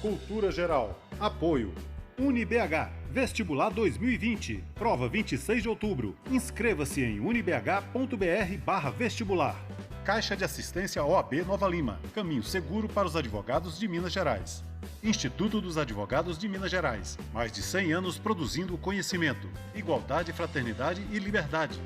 Cultura Geral. Apoio. UniBH. Vestibular 2020. Prova 26 de outubro. Inscreva-se em unibh.br/vestibular. Caixa de Assistência OAB Nova Lima. Caminho seguro para os advogados de Minas Gerais. Instituto dos Advogados de Minas Gerais. Mais de 100 anos produzindo conhecimento, igualdade, fraternidade e liberdade.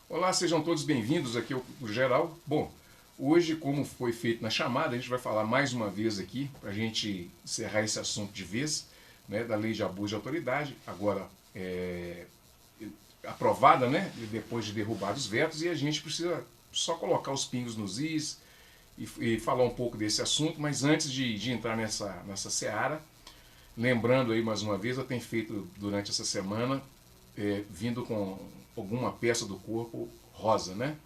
Olá, sejam todos bem-vindos aqui ao Geral. Bom, hoje, como foi feito na chamada, a gente vai falar mais uma vez aqui, para a gente encerrar esse assunto de vez, né, da lei de abuso de autoridade, agora aprovada, né, depois de derrubar os vetos, e a gente precisa só colocar os pingos nos is e falar um pouco desse assunto, mas antes de entrar nessa seara, lembrando aí mais uma vez, eu tenho feito durante essa semana, vindo com alguma peça do corpo rosa, né?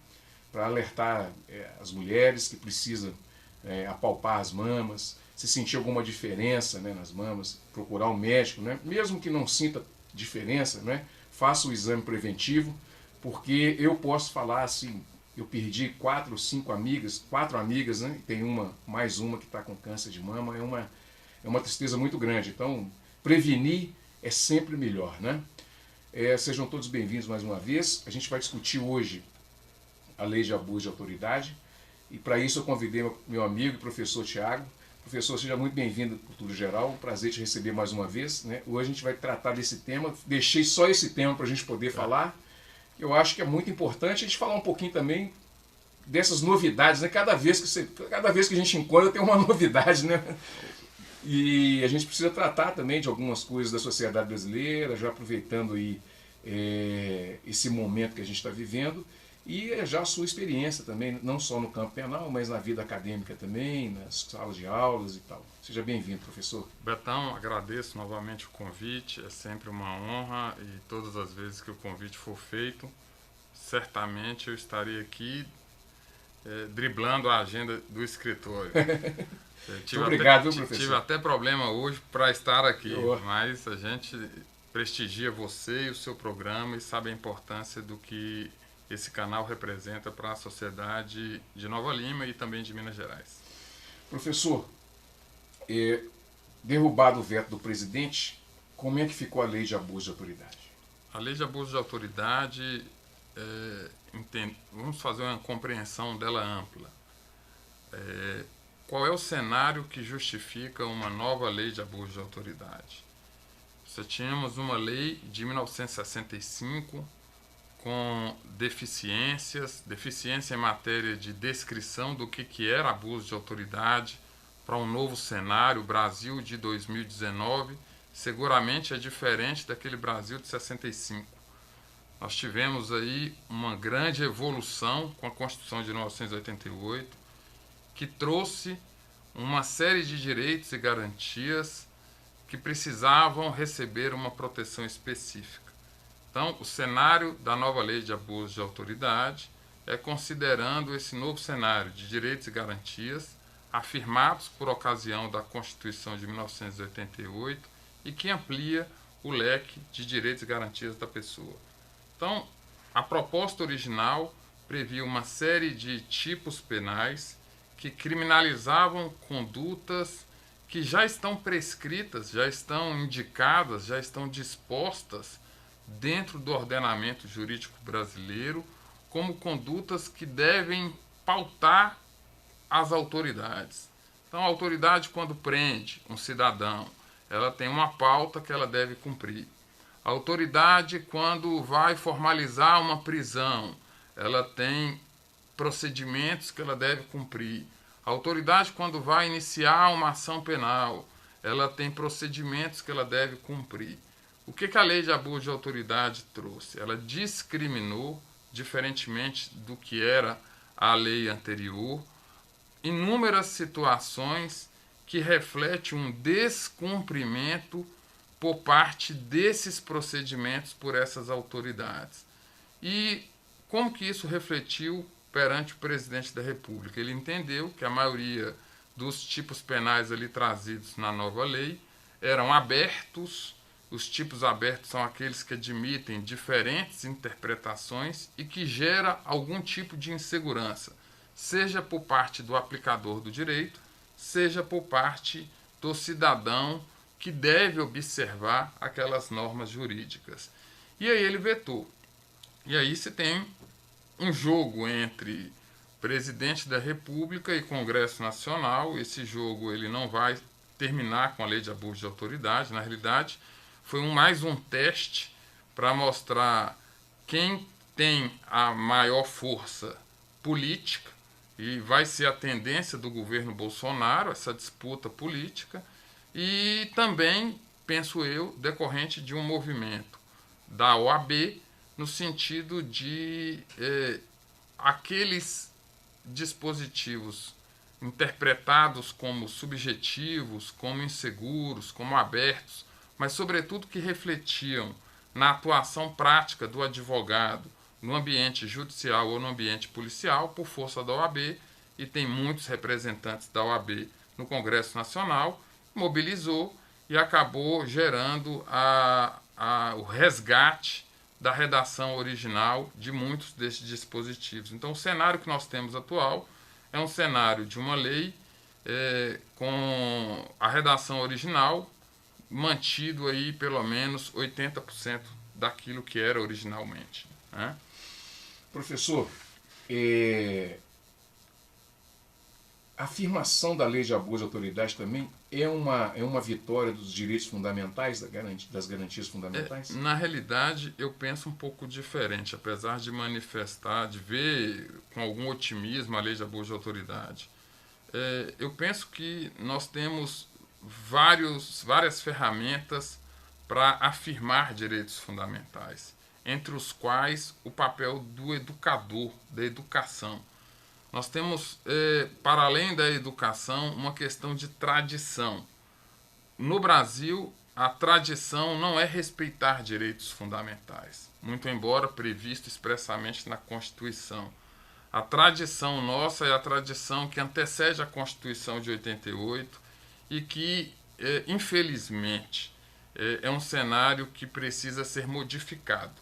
Para alertar as mulheres que precisam apalpar as mamas, se sentir alguma diferença, né, nas mamas, procurar um médico, né? Mesmo que não sinta diferença, né? Faça o exame preventivo, porque eu posso falar assim, eu perdi 4 amigas, né? Tem mais uma que está com câncer de mama, é uma tristeza muito grande. Então, prevenir é sempre melhor, né? Sejam todos bem-vindos mais uma vez. A gente vai discutir hoje a lei de abuso de autoridade e para isso eu convidei meu amigo e professor Tiago. Professor, seja muito bem-vindo ao Cultura Geral, um prazer te receber mais uma vez, né? Hoje a gente vai tratar desse tema, deixei só esse tema para a gente poder falar. Eu acho que é muito importante a gente falar um pouquinho também dessas novidades, né? Cada vez que a gente encontra tem uma novidade, né? E a gente precisa tratar também de algumas coisas da sociedade brasileira, já aproveitando aí esse momento que a gente está vivendo e já a sua experiência também, não só no campo penal, mas na vida acadêmica também, nas salas de aulas e tal. Seja bem-vindo, professor. Betão, agradeço novamente o convite, é sempre uma honra e todas as vezes que o convite for feito, certamente eu estarei aqui driblando a agenda do escritório. Obrigado, professor. Tive até problema hoje para estar aqui, mas a gente prestigia você e o seu programa e sabe a importância do que esse canal representa para a sociedade de Nova Lima e também de Minas Gerais. Professor, derrubado o veto do presidente, como é que ficou a lei de abuso de autoridade? A lei de abuso de autoridade, vamos fazer uma compreensão dela ampla. Qual é o cenário que justifica uma nova lei de abuso de autoridade? Tínhamos uma lei de 1965 com deficiência em matéria de descrição do que era abuso de autoridade para um novo cenário. O Brasil de 2019 seguramente é diferente daquele Brasil de 65. Nós tivemos aí uma grande evolução com a Constituição de 1988, que trouxe uma série de direitos e garantias que precisavam receber uma proteção específica. Então, o cenário da nova lei de abuso de autoridade é considerando esse novo cenário de direitos e garantias afirmados por ocasião da Constituição de 1988 e que amplia o leque de direitos e garantias da pessoa. Então, a proposta original previa uma série de tipos penais que criminalizavam condutas que já estão prescritas, já estão indicadas, já estão dispostas dentro do ordenamento jurídico brasileiro como condutas que devem pautar as autoridades. Então, a autoridade, quando prende um cidadão, ela tem uma pauta que ela deve cumprir. A autoridade, quando vai formalizar uma prisão, ela tem procedimentos que ela deve cumprir. A autoridade, quando vai iniciar uma ação penal, ela tem procedimentos que ela deve cumprir. O que a lei de abuso de autoridade trouxe? Ela discriminou, diferentemente do que era a lei anterior, inúmeras situações que refletem um descumprimento por parte desses procedimentos por essas autoridades. E como que isso refletiu perante o presidente da República? Ele entendeu que a maioria dos tipos penais ali trazidos na nova lei eram abertos. Os tipos abertos são aqueles que admitem diferentes interpretações e que gera algum tipo de insegurança, seja por parte do aplicador do direito, seja por parte do cidadão que deve observar aquelas normas jurídicas. E aí ele vetou. E aí se tem um jogo entre presidente da República e Congresso Nacional. Esse jogo ele não vai terminar com a lei de abuso de autoridade. Na realidade, foi mais um teste para mostrar quem tem a maior força política, e vai ser a tendência do governo Bolsonaro, essa disputa política, e também, penso eu, decorrente de um movimento da OAB, no sentido de aqueles dispositivos interpretados como subjetivos, como inseguros, como abertos, mas sobretudo que refletiam na atuação prática do advogado no ambiente judicial ou no ambiente policial por força da OAB, e tem muitos representantes da OAB no Congresso Nacional, mobilizou e acabou gerando o resgate da redação original de muitos desses dispositivos. Então, o cenário que nós temos atual é um cenário de uma lei com a redação original mantido aí pelo menos 80% daquilo que era originalmente, né? Professor, a afirmação da lei de abuso de autoridade também é uma vitória dos direitos fundamentais, das garantias fundamentais? Na realidade, eu penso um pouco diferente, apesar de manifestar, de ver com algum otimismo a lei de abuso de autoridade. Eu penso que nós temos várias ferramentas para afirmar direitos fundamentais, entre os quais o papel do educador, da educação. Nós temos, para além da educação, uma questão de tradição. No Brasil, a tradição não é respeitar direitos fundamentais, muito embora previsto expressamente na Constituição. A tradição nossa é a tradição que antecede a Constituição de 88 e que, infelizmente, é um cenário que precisa ser modificado.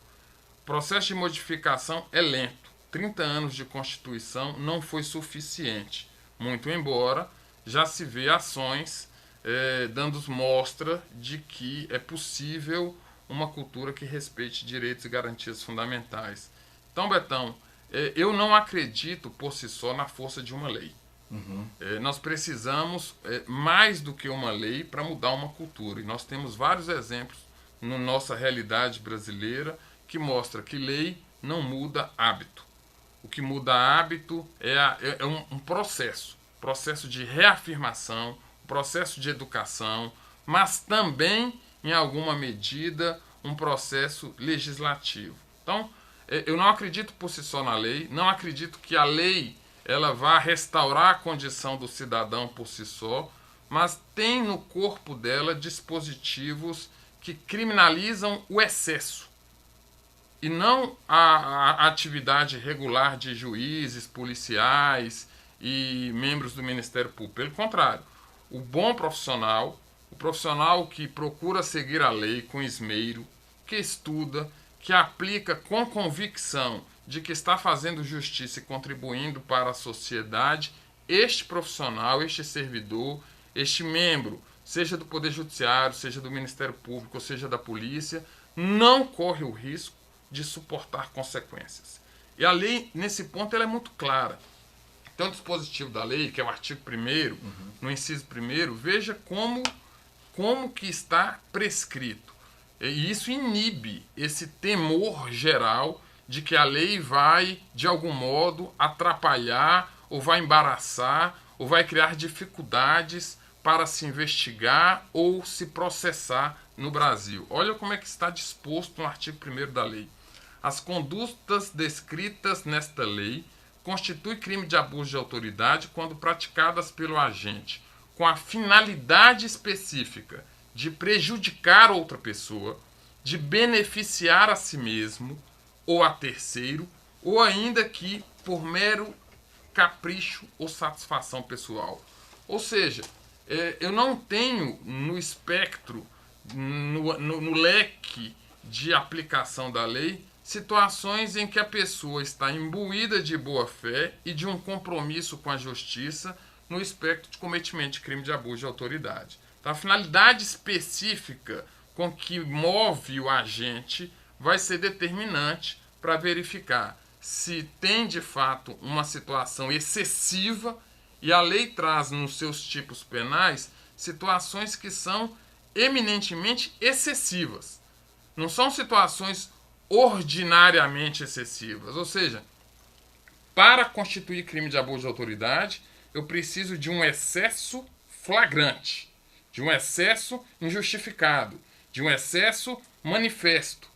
O processo de modificação é lento. 30 anos de Constituição não foi suficiente, muito embora já se vê ações dando mostra de que é possível uma cultura que respeite direitos e garantias fundamentais. Então, Betão, eu não acredito por si só na força de uma lei. Uhum. Nós precisamos mais do que uma lei para mudar uma cultura. E nós temos vários exemplos na nossa realidade brasileira que mostra que lei não muda hábito. O que muda hábito é um processo de reafirmação, processo de educação, mas também, em alguma medida, um processo legislativo. Então, eu não acredito por si só na lei, não acredito que a lei ela vá restaurar a condição do cidadão por si só, mas tem no corpo dela dispositivos que criminalizam o excesso e não a atividade regular de juízes, policiais e membros do Ministério Público. Pelo contrário, o bom profissional, o profissional que procura seguir a lei com esmero, que estuda, que aplica com convicção de que está fazendo justiça e contribuindo para a sociedade, este profissional, este servidor, este membro, seja do Poder Judiciário, seja do Ministério Público, ou seja da Polícia, não corre o risco de suportar consequências. E a lei, nesse ponto, ela é muito clara. Tem um dispositivo da lei, que é o artigo 1º, no inciso 1º, veja como que está prescrito. E isso inibe esse temor geral de que a lei vai, de algum modo, atrapalhar, ou vai embaraçar, ou vai criar dificuldades para se investigar ou se processar no Brasil. Olha como é que está disposto no artigo 1º da lei. As condutas descritas nesta lei constituem crime de abuso de autoridade quando praticadas pelo agente com a finalidade específica de prejudicar outra pessoa, de beneficiar a si mesmo ou a terceiro, ou ainda que por mero capricho ou satisfação pessoal. Ou seja, eu não tenho no espectro, no leque de aplicação da lei, situações em que a pessoa está imbuída de boa-fé e de um compromisso com a justiça no espectro de cometimento de crime de abuso de autoridade. Então, a finalidade específica com que move o agente vai ser determinante para verificar se tem de fato uma situação excessiva, e a lei traz nos seus tipos penais situações que são eminentemente excessivas. Não são situações ordinariamente excessivas. Ou seja, para constituir crime de abuso de autoridade, eu preciso de um excesso flagrante, de um excesso injustificado, de um excesso manifesto.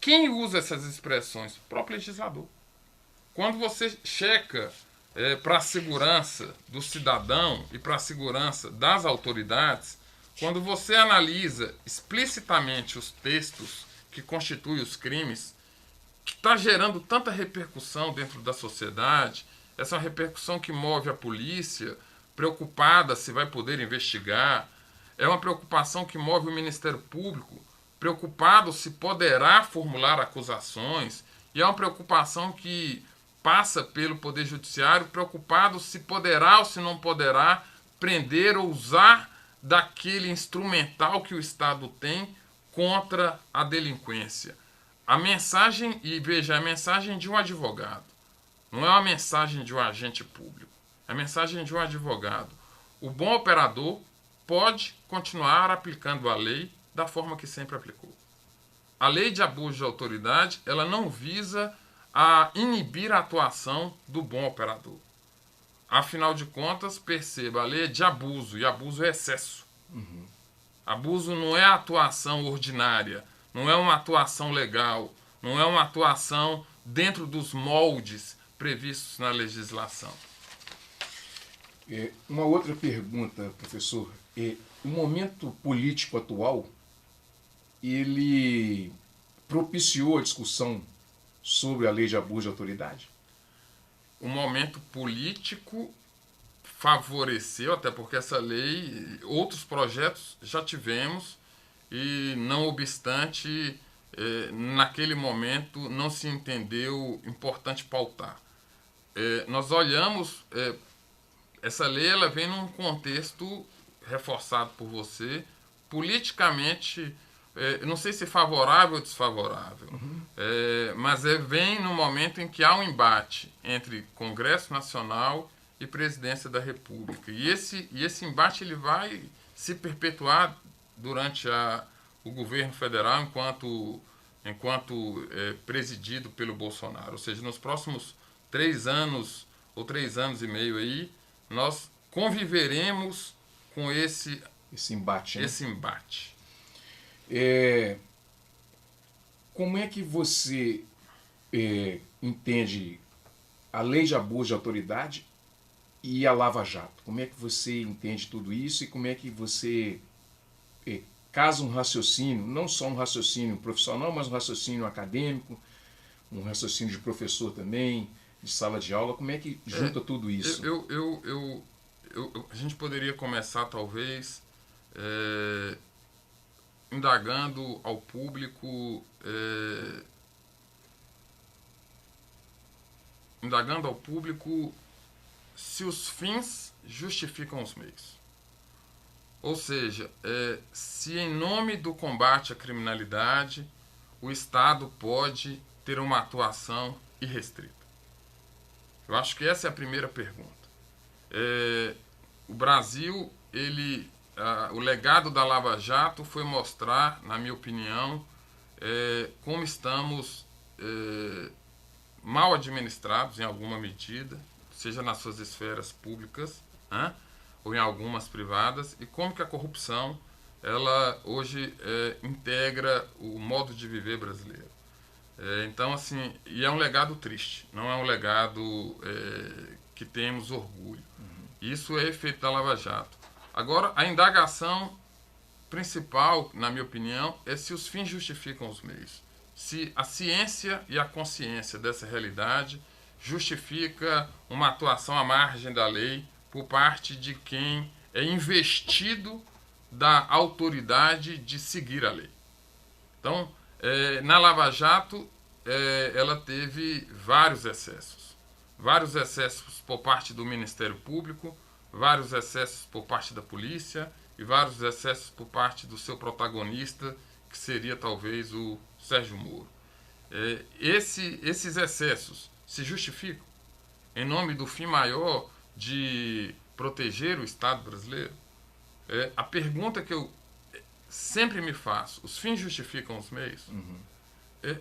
Quem usa essas expressões? O próprio legislador. Quando você checa para a segurança do cidadão e para a segurança das autoridades, quando você analisa explicitamente os textos que constituem os crimes, que está gerando tanta repercussão dentro da sociedade, essa é uma repercussão que move a polícia, preocupada se vai poder investigar, é uma preocupação que move o Ministério Público, preocupado se poderá formular acusações, e é uma preocupação que passa pelo Poder Judiciário, preocupado se poderá ou se não poderá prender ou usar daquele instrumental que o Estado tem contra a delinquência. A mensagem, e veja, a mensagem de um advogado, não é uma mensagem de um agente público, é a mensagem de um advogado. O bom operador pode continuar aplicando a lei da forma que sempre aplicou. A lei de abuso de autoridade, ela não visa a inibir a atuação do bom operador. Afinal de contas, perceba, a lei é de abuso, e abuso é excesso. Uhum. Abuso não é atuação ordinária, não é uma atuação legal, não é uma atuação dentro dos moldes previstos na legislação. Uma outra pergunta, professor. O momento político atual, ele propiciou a discussão sobre a lei de abuso de autoridade? O momento político favoreceu, até porque essa lei, outros projetos já tivemos, e não obstante, naquele momento não se entendeu importante pautar. Nós olhamos, essa lei ela vem num contexto reforçado por você, politicamente, não sei se favorável ou desfavorável, mas vem no momento em que há um embate entre Congresso Nacional e Presidência da República. E esse embate ele vai se perpetuar durante o governo federal enquanto presidido pelo Bolsonaro. Ou seja, nos próximos 3 anos ou 3 anos e meio aí, nós conviveremos com esse embate. Né? Esse embate. Como é que você entende a lei de abuso de autoridade e a Lava Jato? Como é que você entende tudo isso e como é que você casa um raciocínio, não só um raciocínio profissional, mas um raciocínio acadêmico, um raciocínio de professor também, de sala de aula? Como é que junta tudo isso? A gente poderia começar, talvez, indagando ao público se os fins justificam os meios. Ou seja, se em nome do combate à criminalidade o Estado pode ter uma atuação irrestrita. Eu acho que essa é a primeira pergunta. O Brasil, o legado da Lava Jato foi mostrar, na minha opinião, como estamos mal administrados em alguma medida, seja nas suas esferas públicas, ou em algumas privadas, e como que a corrupção ela hoje integra o modo de viver brasileiro. Então, assim, e é um legado triste, não é um legado que temos orgulho. Isso é efeito da Lava Jato. Agora, a indagação principal, na minha opinião, é se os fins justificam os meios. Se a ciência e a consciência dessa realidade justifica uma atuação à margem da lei por parte de quem é investido da autoridade de seguir a lei. Então, na Lava Jato, ela teve vários excessos por parte do Ministério Público, vários excessos por parte da polícia e vários excessos por parte do seu protagonista, que seria talvez o Sérgio Moro. Esses excessos se justificam em nome do fim maior de proteger o Estado brasileiro? A pergunta que eu sempre me faço: os fins justificam os meios?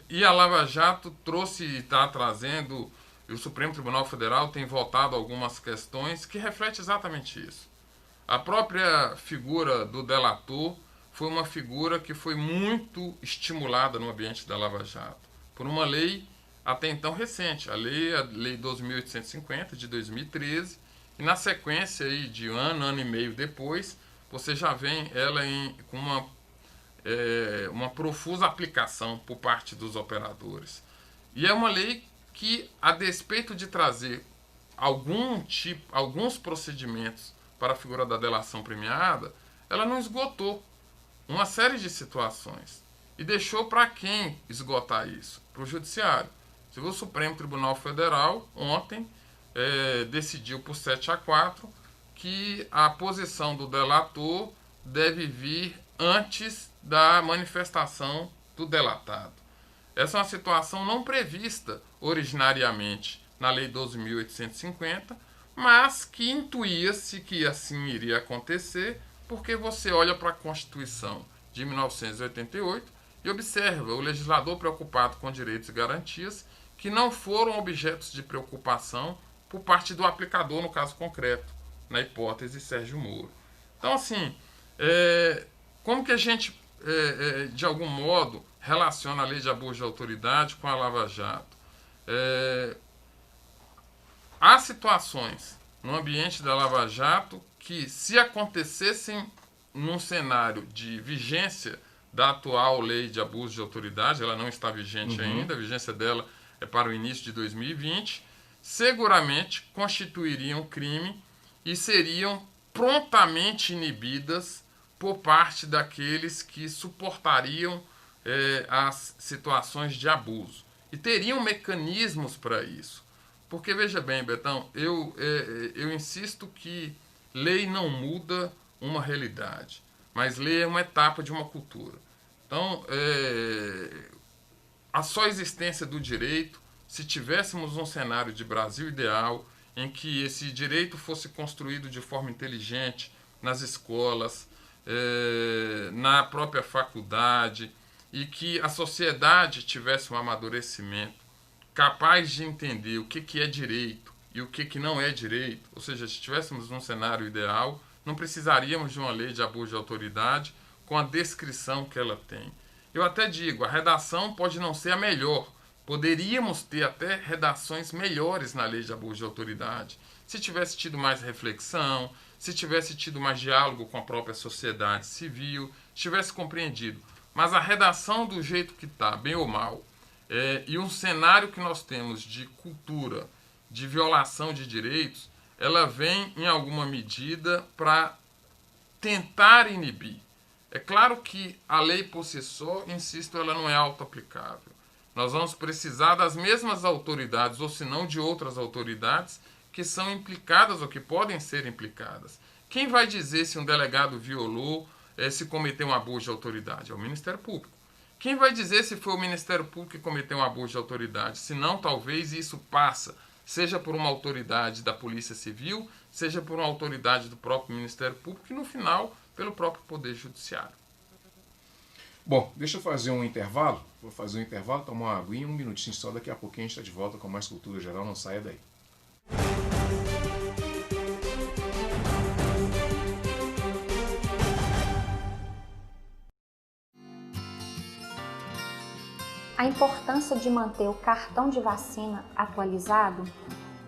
E a Lava Jato trouxe e está trazendo, e o Supremo Tribunal Federal tem votado algumas questões que refletem exatamente isso. A própria figura do delator foi uma figura que foi muito estimulada no ambiente da Lava Jato, por uma lei até então recente, a Lei 2.850, de 2013, e na sequência aí de ano e meio depois, você já vê ela com uma profusa aplicação por parte dos operadores. E é uma lei que, a despeito de trazer alguns procedimentos para a figura da delação premiada, ela não esgotou uma série de situações e deixou para quem esgotar isso? Para o Judiciário. O Supremo Tribunal Federal ontem decidiu por 7-4 que a posição do delator deve vir antes da manifestação do delatado. Essa é uma situação não prevista originariamente na Lei 12.850, mas que intuía-se que assim iria acontecer, porque você olha para a Constituição de 1988 e observa o legislador preocupado com direitos e garantias que não foram objetos de preocupação por parte do aplicador, no caso concreto, na hipótese Sérgio Moro. Então, assim, como que a gente, de algum modo, relaciona a lei de abuso de autoridade com a Lava Jato? Há situações no ambiente da Lava Jato que, se acontecessem num cenário de vigência da atual lei de abuso de autoridade, ela não está vigente ainda, a vigência dela é para o início de 2020, seguramente constituiriam crime e seriam prontamente inibidas por parte daqueles que suportariam as situações de abuso. E teriam mecanismos para isso. Porque, veja bem, Betão, eu insisto que lei não muda uma realidade, mas lei é uma etapa de uma cultura. Então, a só existência do direito, se tivéssemos um cenário de Brasil ideal, em que esse direito fosse construído de forma inteligente nas escolas, na própria faculdade, e que a sociedade tivesse um amadurecimento capaz de entender o que é direito e o que não é direito, ou seja, se estivéssemos num cenário ideal, não precisaríamos de uma lei de abuso de autoridade com a descrição que ela tem. Eu até digo, a redação pode não ser a melhor, poderíamos ter até redações melhores na lei de abuso de autoridade, se tivesse tido mais reflexão, se tivesse tido mais diálogo com a própria sociedade civil, se tivesse compreendido. Mas a redação do jeito que está, bem ou mal, e um cenário que nós temos de cultura, de violação de direitos, ela vem em alguma medida para tentar inibir. É claro que a lei por si só, insisto, ela não é auto-aplicável. Nós vamos precisar das mesmas autoridades, ou se não de outras autoridades, que são implicadas ou que podem ser implicadas. Quem vai dizer se um delegado violou, se cometeu um abuso de autoridade? É o Ministério Público. Quem vai dizer se foi o Ministério Público que cometeu um abuso de autoridade? Se não, talvez isso passa, seja por uma autoridade da Polícia Civil, seja por uma autoridade do próprio Ministério Público e, no final, pelo próprio Poder Judiciário. Bom, deixa eu fazer um intervalo. Vou fazer um intervalo, tomar uma aguinha, um minutinho só. Daqui a pouquinho a gente está de volta com mais Cultura Geral. Não saia daí. A importância de manter o cartão de vacina atualizado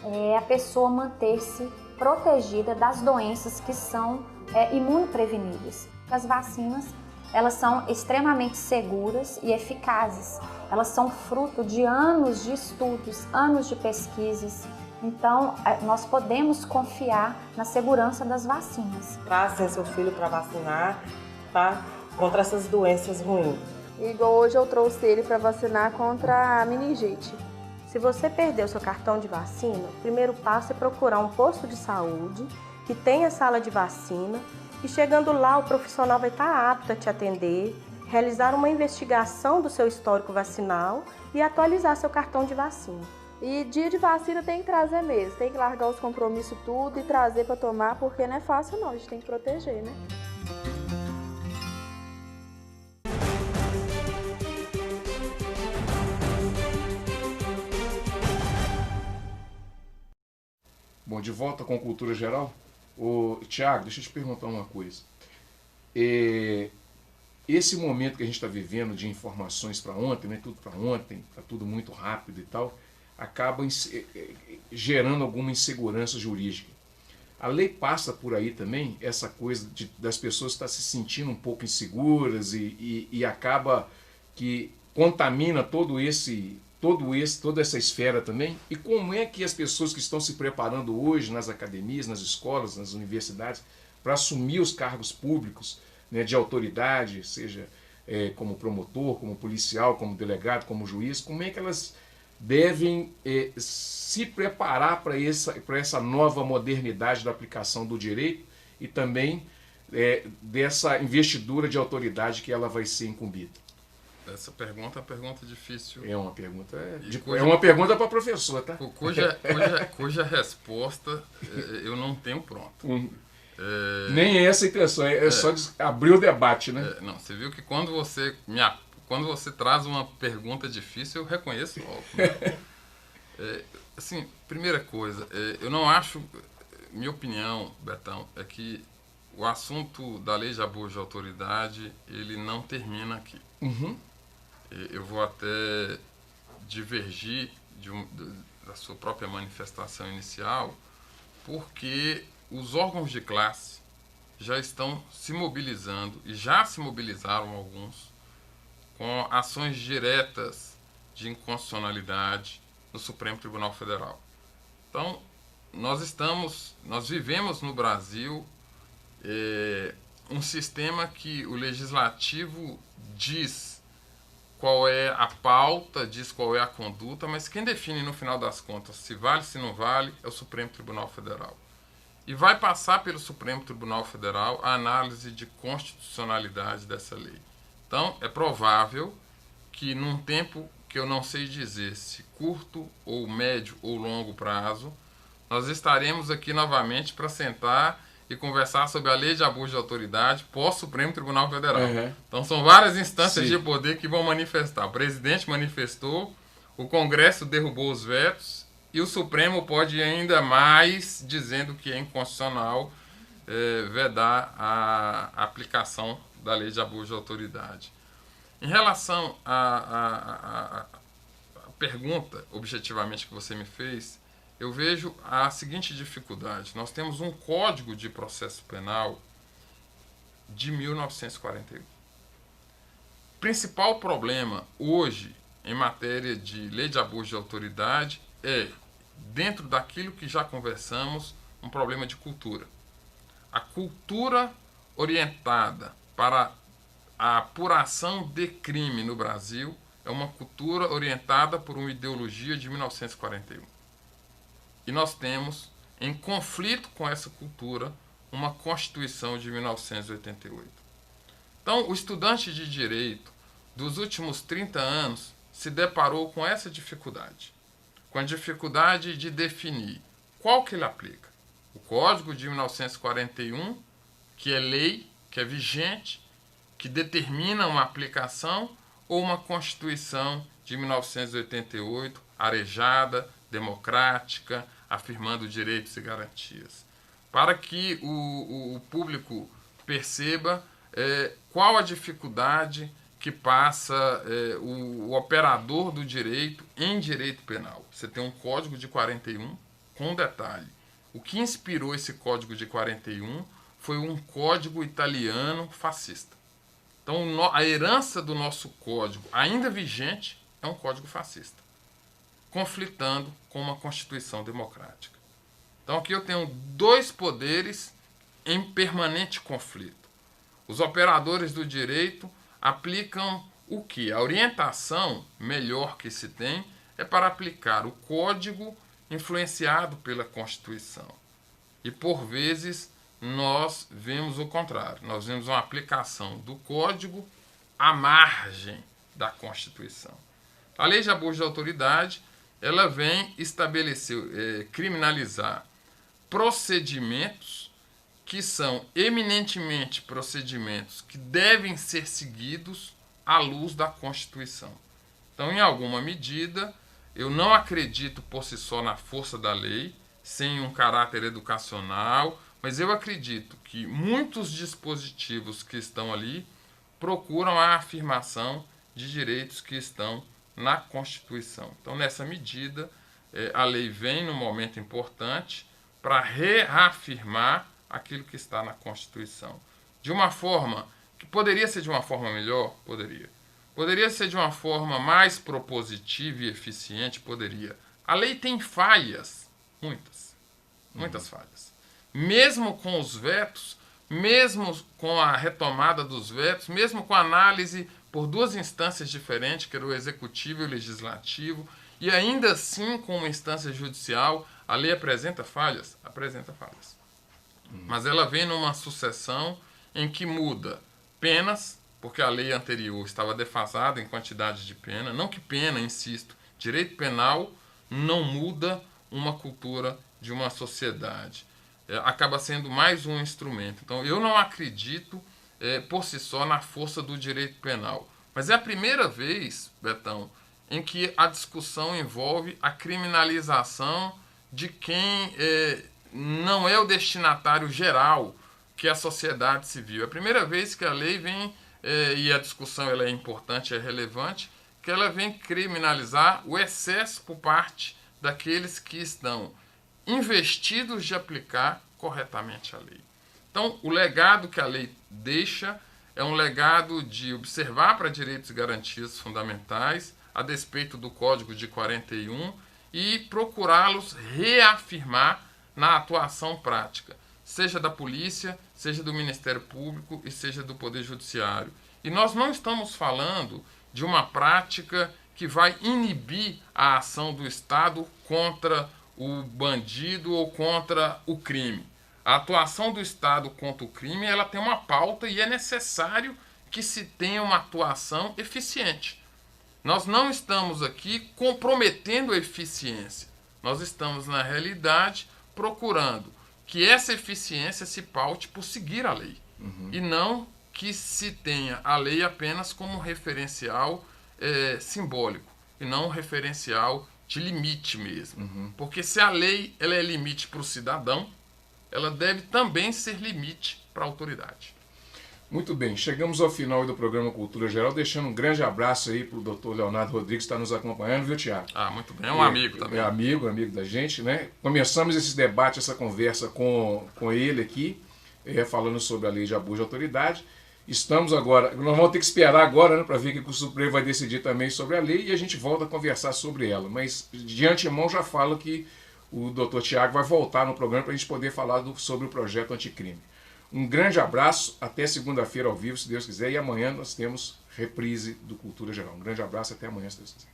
é a pessoa manter-se protegida das doenças que são imunopreveníveis. As vacinas, elas são extremamente seguras e eficazes. Elas são fruto de anos de estudos, anos de pesquisas Então, nós podemos confiar na segurança das vacinas. Trazem seu filho para vacinar, tá? Contra essas doenças ruins. Igual hoje eu trouxe ele para vacinar contra a meningite. Se você perdeu seu cartão de vacina, o primeiro passo é procurar um posto de saúde que tenha sala de vacina e chegando lá o profissional vai estar apto a te atender, realizar uma investigação do seu histórico vacinal e atualizar seu cartão de vacina. E dia de vacina tem que trazer mesmo, tem que largar os compromissos tudo e trazer para tomar, porque não é fácil não, a gente tem que proteger, né? Bom, de volta com Cultura Geral. Tiago, deixa eu te perguntar uma coisa. Esse momento que a gente está vivendo de informações para ontem, né, tudo para ontem, está tudo muito rápido e tal, acaba gerando alguma insegurança jurídica. A lei passa por aí também, essa coisa das pessoas estar se sentindo um pouco inseguras e acaba que contamina toda essa esfera também. E como é que as pessoas que estão se preparando hoje nas academias, nas escolas, nas universidades, para assumir os cargos públicos, né, de autoridade, seja como promotor, como policial, como delegado, como juiz, como é que elas devem se preparar para essa nova modernidade da aplicação do direito e também dessa investidura de autoridade que ela vai ser incumbida? Essa pergunta é uma pergunta difícil. É uma pergunta, é uma pergunta para professor, tá? Cuja resposta eu não tenho pronto. Nem é essa a intenção, só abrir o debate, né? Não, você viu que quando você traz uma pergunta difícil, eu reconheço logo. Né? Assim, primeira coisa, eu não acho, minha opinião, Betão, é que o assunto da lei de abuso de autoridade, ele não termina aqui. Uhum. Eu vou até divergir da sua própria manifestação inicial, porque os órgãos de classe já estão se mobilizando, e já se mobilizaram alguns, com ações diretas de inconstitucionalidade no Supremo Tribunal Federal. Então, nós vivemos no Brasil um sistema que o legislativo diz qual é a pauta, diz qual é a conduta, mas quem define no final das contas se vale, se não vale, é o Supremo Tribunal Federal. E vai passar pelo Supremo Tribunal Federal a análise de constitucionalidade dessa lei. Então, é provável que num tempo que eu não sei dizer se curto ou médio ou longo prazo, nós estaremos aqui novamente para sentar e conversar sobre a lei de abuso de autoridade pós-Supremo Tribunal Federal. Uhum. Então são várias instâncias Sim. de poder que vão manifestar. O presidente manifestou, o Congresso derrubou os vetos e o Supremo pode ir ainda mais dizendo que é inconstitucional vedar a aplicação da lei de abuso de autoridade. Em relação à pergunta, objetivamente, que você me fez, eu vejo a seguinte dificuldade. Nós temos um Código de Processo Penal de 1941. O principal problema hoje, em matéria de lei de abuso de autoridade, dentro daquilo que já conversamos, um problema de cultura. A cultura orientada para a apuração de crime no Brasil é uma cultura orientada por uma ideologia de 1941. E nós temos, em conflito com essa cultura, uma Constituição de 1988. Então, o estudante de direito dos últimos 30 anos se deparou com essa dificuldade. Com a dificuldade de definir qual que ele aplica. O Código de 1941, que é lei, que é vigente, que determina uma aplicação, ou uma Constituição de 1988, arejada, democrática, afirmando direitos e garantias. Para que o público perceba qual a dificuldade que passa o operador do direito em direito penal. Você tem um Código de 41, com detalhe. O que inspirou esse Código de 41 foi um código italiano fascista. Então, a herança do nosso código, ainda vigente, é um código fascista. conflitando com uma Constituição democrática. Então aqui eu tenho dois poderes em permanente conflito. Os operadores do direito aplicam o que? A orientação melhor que se tem é para aplicar o código influenciado pela Constituição. E por vezes nós vemos o contrário. Nós vemos uma aplicação do código à margem da Constituição. A lei de abuso de autoridade, ela vem estabelecer, criminalizar procedimentos que são eminentemente procedimentos que devem ser seguidos à luz da Constituição. Então, em alguma medida, eu não acredito por si só na força da lei, sem um caráter educacional, mas eu acredito que muitos dispositivos que estão ali procuram a afirmação de direitos que estão na Constituição. Então, nessa medida, a lei vem num momento importante para reafirmar aquilo que está na Constituição. De uma forma que poderia ser de uma forma melhor? Poderia. Poderia ser de uma forma mais propositiva e eficiente? Poderia. A lei tem falhas, muitas falhas. Mesmo com os vetos, mesmo com a retomada dos vetos, mesmo com a análise por duas instâncias diferentes, que era o Executivo e o Legislativo, e ainda assim com uma instância judicial, a lei apresenta falhas? Apresenta falhas. Mas ela vem numa sucessão em que muda penas, porque a lei anterior estava defasada em quantidade de pena. Não que pena, insisto, direito penal não muda uma cultura de uma sociedade. Acaba sendo mais um instrumento. Então, eu não acredito por si só na força do direito penal. Mas é a primeira vez, Betão, em que a discussão envolve a criminalização de quem não é o destinatário geral, que é a sociedade civil. É a primeira vez que a lei vem, e a discussão ela é importante, é relevante, que ela vem criminalizar o excesso por parte daqueles que estão investidos de aplicar corretamente a lei. Então, o legado que a lei deixa é um legado de observar para direitos e garantias fundamentais, a despeito do Código de 41, e procurá-los reafirmar na atuação prática, seja da polícia, seja do Ministério Público e seja do Poder Judiciário. E nós não estamos falando de uma prática que vai inibir a ação do Estado contra o bandido ou contra o crime. A atuação do Estado contra o crime, ela tem uma pauta e é necessário que se tenha uma atuação eficiente. Nós não estamos aqui comprometendo a eficiência. Nós estamos, na realidade, procurando que essa eficiência se paute por seguir a lei. E não que se tenha a lei apenas como referencial simbólico e não um referencial de limite mesmo. Porque se a lei ela é limite para o cidadão, ela deve também ser limite para a autoridade. Muito bem, chegamos ao final do programa Cultura Geral, deixando um grande abraço aí para o Dr. Leonardo Rodrigues, que está nos acompanhando, viu, Tiago? Muito bem, é um amigo também. É amigo da gente, né? Começamos esse debate, essa conversa com ele aqui, falando sobre a lei de abuso de autoridade. Estamos agora, nós vamos ter que esperar agora, né, para ver o que o Supremo vai decidir também sobre a lei e a gente volta a conversar sobre ela. Mas de antemão já falo que o Dr. Tiago vai voltar no programa para a gente poder falar sobre o projeto anticrime. Um grande abraço, até segunda-feira ao vivo, se Deus quiser, e amanhã nós temos reprise do Cultura Geral. Um grande abraço, até amanhã, se Deus quiser.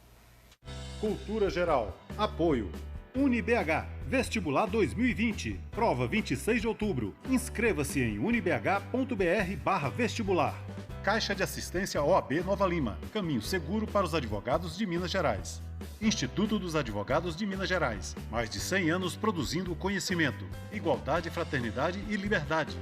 Cultura Geral. Apoio. UniBH. Vestibular 2020. Prova 26 de outubro. Inscreva-se em unibh.br/vestibular. Caixa de Assistência OAB Nova Lima. Caminho seguro para os advogados de Minas Gerais. Instituto dos Advogados de Minas Gerais. Mais de 100 anos produzindo conhecimento, igualdade, fraternidade e liberdade.